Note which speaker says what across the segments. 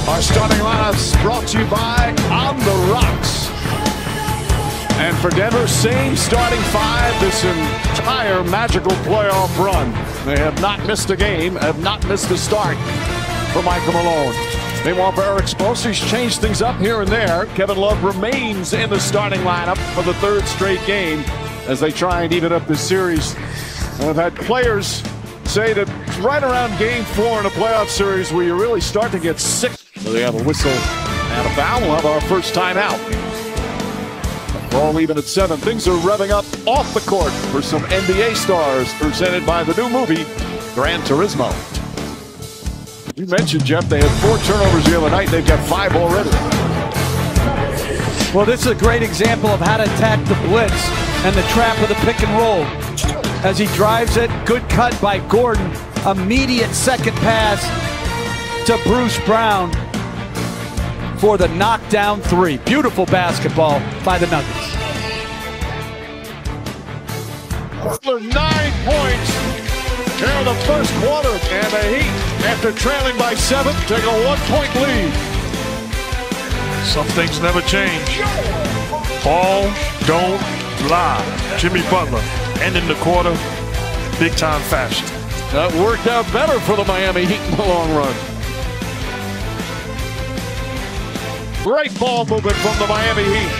Speaker 1: Our starting lineups brought to you by On the Rocks. And for Denver, same starting five this entire magical playoff run. They have not missed a game, have not missed a start for Michael Malone. Meanwhile, for Eric Spoelstra, he's changed things up here and there. Kevin Love remains in the starting lineup for the third straight game as they try and even up this series. And I've had players say that it's right around game 4 in a playoff series where you really start to get sick. So they have a whistle and a foul. We'll have our first time out. We're all even at 7. Things are revving up off the court for some NBA stars presented by the new movie, Gran Turismo. You mentioned, Jeff, they had 4 turnovers the other night. They've got 5 already.
Speaker 2: Well, this is a great example of how to attack the blitz and the trap of the pick and roll. As he drives it, good cut by Gordon. Immediate second pass to Bruce Brown for the knockdown 3. Beautiful basketball by the Nuggets.
Speaker 1: Butler 9 points here in the first quarter, and the Heat, after trailing by 7, take a 1-point lead.
Speaker 3: Some things never change. All don't lie. Jimmy Butler ending the quarter big-time fashion.
Speaker 1: That worked out better for the Miami Heat in the long run. Great ball movement from the Miami Heat.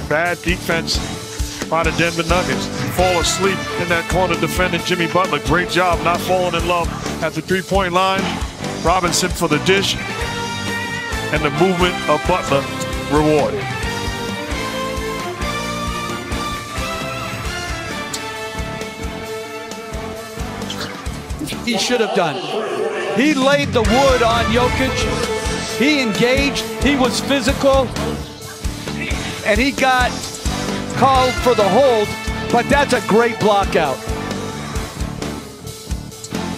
Speaker 3: Bad defense by the Denver Nuggets. Fall asleep in that corner defending Jimmy Butler. Great job not falling in love at the three-point line. Robinson for the dish. And the movement of Butler rewarded.
Speaker 2: He should have done. He laid the wood on Jokic. He engaged. He was physical. And he got called for the hold, but that's a great block out.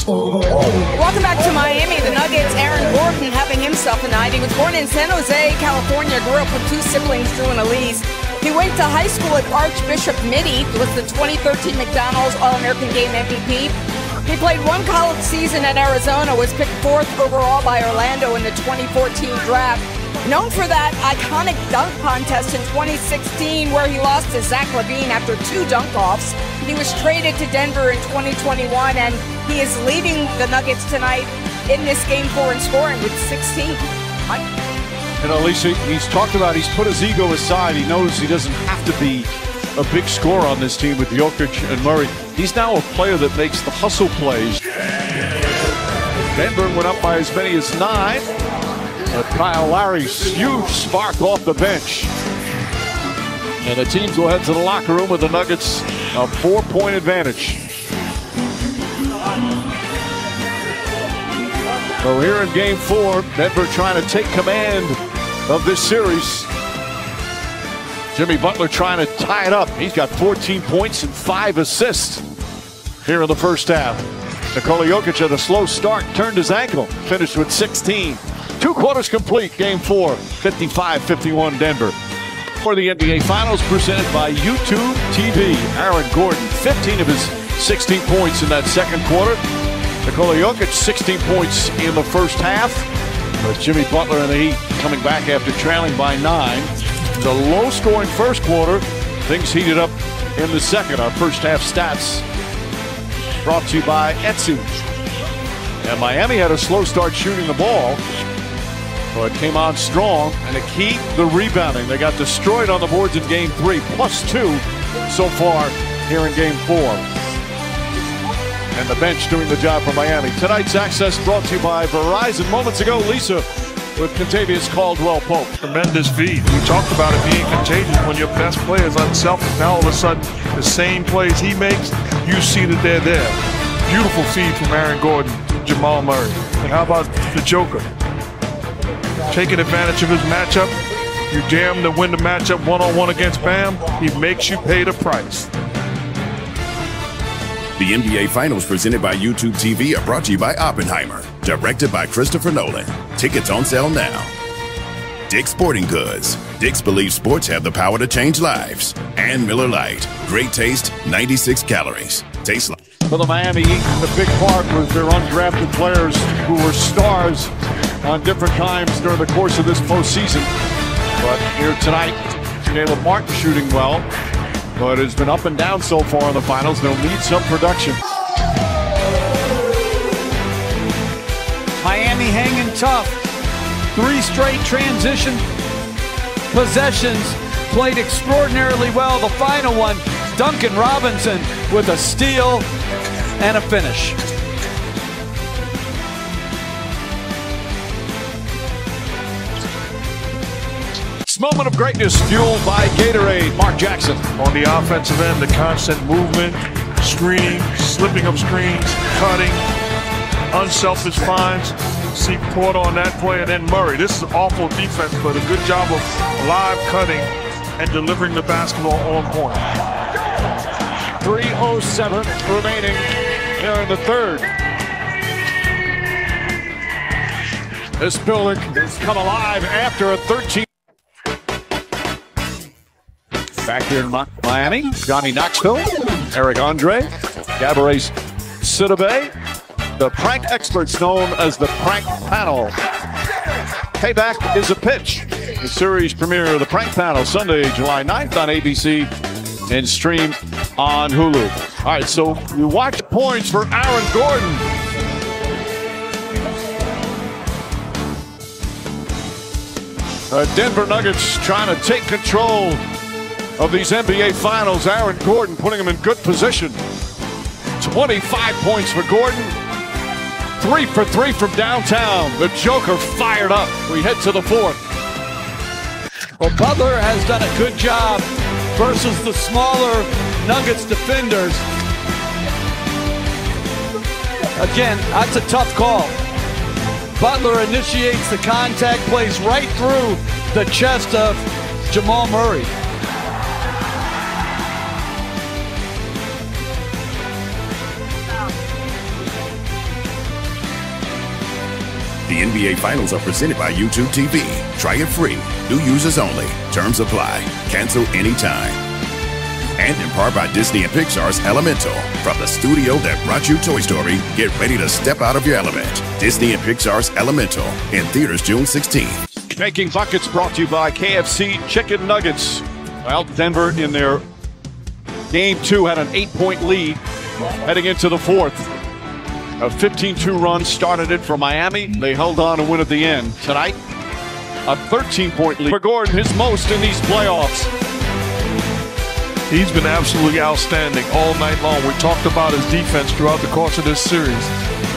Speaker 4: Welcome back to Miami. The Nuggets, Aaron Gordon having himself a night. He was born in San Jose, California, grew up with 2 siblings, Drew and Elise. He went to high school at Archbishop Mitty, was the 2013 McDonald's All-American Game MVP. He played 1 college season at Arizona, was picked 4th overall by Orlando in the 2014 draft. Known for that iconic dunk contest in 2016 where he lost to Zach LaVine after 2 dunk-offs. He was traded to Denver in 2021, and he is leading the Nuggets tonight in this game 4 in scoring with 16.
Speaker 1: And Alicia, he's talked about, he's put his ego aside. He knows he doesn't have to be a big scorer on this team with Jokic and Murray. He's now a player that makes the hustle plays. Denver went up by as many as 9. But Kyle Lowry's huge spark off the bench. And the teams will head to the locker room with the Nuggets a 4-point advantage. So here in game 4, Denver trying to take command of this series. Jimmy Butler trying to tie it up. He's got 14 points and 5 assists here in the first half. Nikola Jokic had a slow start, turned his ankle, finished with 16. 2 quarters complete, game 4, 55-51 Denver. For the NBA Finals presented by YouTube TV, Aaron Gordon, 15 of his 16 points in that second quarter. Nikola Jokic, 16 points in the first half. But Jimmy Butler and the Heat coming back after trailing by 9. The low-scoring first quarter, things heated up in the second. Our first half stats brought to you by Etsu. And Miami had a slow start shooting the ball. But came on strong, and to keep the rebounding. They got destroyed on the boards in game 3, +2 so far here in game 4. And the bench doing the job for Miami. Tonight's access brought to you by Verizon. Moments ago, Lisa with Contavious Caldwell-Pope.
Speaker 3: Tremendous feed. We talked about it being contagious when your best player is unselfish. Now all of a sudden, the same plays he makes, you see that they're there. Beautiful feed from Aaron Gordon, Jamal Murray. And how about the Joker? Taking advantage of his matchup. You dare him to win the matchup one-on-one against Bam, he makes you pay the price.
Speaker 5: The NBA Finals presented by YouTube TV are brought to you by Oppenheimer. Directed by Christopher Nolan. Tickets on sale now. Dick's Sporting Goods. Dick's believes sports have the power to change lives. And Miller Lite. Great taste, 96 calories. Tastes like...
Speaker 1: for the Miami Heat. The big part was their undrafted players who were stars on different times during the course of this postseason. But here tonight, Caleb Martin shooting well, but has been up and down so far in the finals. They'll need some production.
Speaker 2: Miami hanging tough. 3 straight transition possessions, played extraordinarily well. The final one, Duncan Robinson with a steal and a finish.
Speaker 1: This moment of greatness fueled by Gatorade. Mark Jackson.
Speaker 3: On the offensive end, the constant movement, screening, slipping of screens, cutting, unselfish finds. See Porter on that play, and then Murray. This is awful defense, but a good job of live cutting and delivering the basketball on point.
Speaker 1: 3:07 remaining here in the third. This building has come alive after a 13. Back here in Miami, Johnny Knoxville, Eric Andre, Gabourey Sidibe, the prank experts known as the Prank Panel. Payback is a pitch. The series premiere of the Prank Panel Sunday, July 9th on ABC and stream on Hulu. All right, so you watch points for Aaron Gordon. Denver Nuggets trying to take control of these NBA Finals. Aaron Gordon putting them in good position. 25 points for Gordon. 3 for 3 from downtown. The Joker fired up. We head to the fourth.
Speaker 2: Well, Butler has done a good job versus the smaller Nuggets defenders. Again, that's a tough call. Butler initiates the contact, plays right through the chest of Jamal Murray.
Speaker 5: The NBA Finals are presented by YouTube TV. Try it free. New users only. Terms apply. Cancel anytime. And in part by Disney and Pixar's Elemental. From the studio that brought you Toy Story, get ready to step out of your element. Disney and Pixar's Elemental in theaters June 16th.
Speaker 1: Making Buckets brought to you by KFC Chicken Nuggets. Well, Denver in their game 2 had an 8-point lead heading into the fourth. A 15-2 run started it for Miami. They held on to win at the end. Tonight, a 13-point lead for Gordon, his most in these playoffs.
Speaker 3: He's been absolutely outstanding all night long. We talked about his defense throughout the course of this series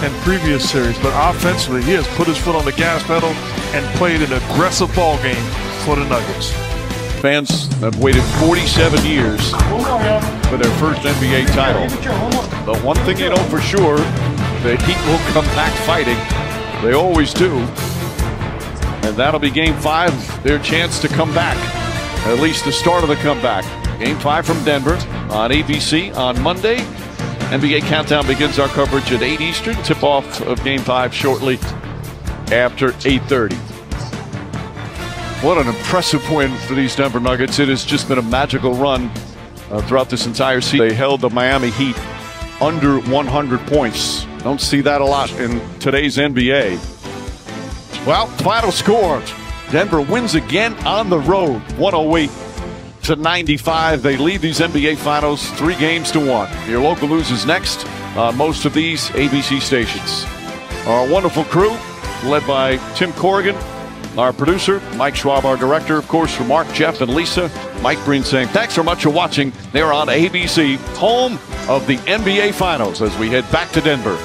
Speaker 3: and previous series, but offensively, he has put his foot on the gas pedal and played an aggressive ball game for the Nuggets.
Speaker 1: Fans have waited 47 years for their first NBA title. But one thing you know for sure, the Heat will come back fighting. They always do. And that'll be Game 5, their chance to come back. At least the start of the comeback. Game 5 from Denver on ABC on Monday. NBA Countdown begins our coverage at 8 Eastern. Tip-off of Game 5 shortly after 8:30. What an impressive win for these Denver Nuggets. It has just been a magical run throughout this entire season. They held the Miami Heat under 100 points. Don't see that a lot in today's NBA. Well, final score. Denver wins again on the road, 108-95. They lead these NBA Finals 3-1. Your local news is next on most of these ABC stations. Our wonderful crew, led by Tim Corrigan, our producer, Mike Schwab, our director, of course, for Mark, Jeff, and Lisa. Mike Breen saying thanks so much for watching. They're on ABC, home of the NBA Finals, as we head back to Denver.